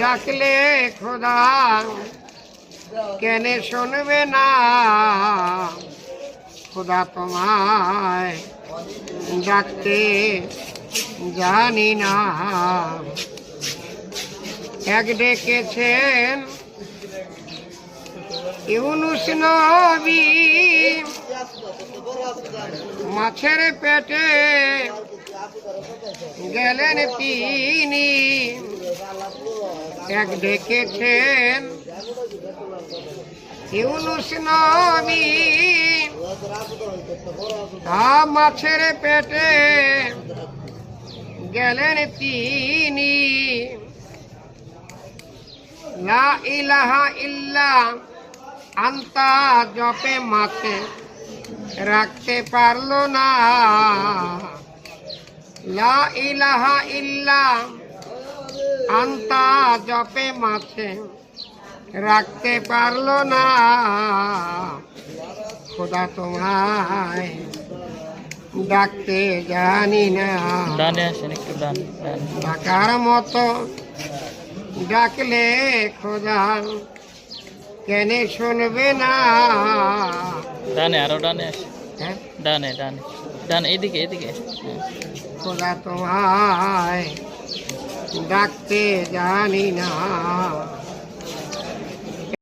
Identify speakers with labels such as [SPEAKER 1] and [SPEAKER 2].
[SPEAKER 1] ডাকলে খোদা কেন শুনবে না, খোদা তোমায় ডাকতে জানি না। এক ডেকেছেন ইউনুস নবী মাছের পেটে, গেলেন তিনি। এক ডেকেছেন ইউনুস নবী মাছের পেটে, গেলেন তিনি। লা ইলাহা ইল্লা আন্তা জপে মাছে রাখতে পারলো না। লা ইলাহা ইল্লা আন্তা জপে মাছে রাখতে পারলো না, খোদা তোমায় ডাকতে জানি না। ডাকার মতো ডাকলে খোদা কেন শুনবে না।
[SPEAKER 2] ডানে আরো ডানে, ডানে ডানে ডানে, এদিকে এদিকে।
[SPEAKER 1] খোদা তোমায় ডাকতে জানি না।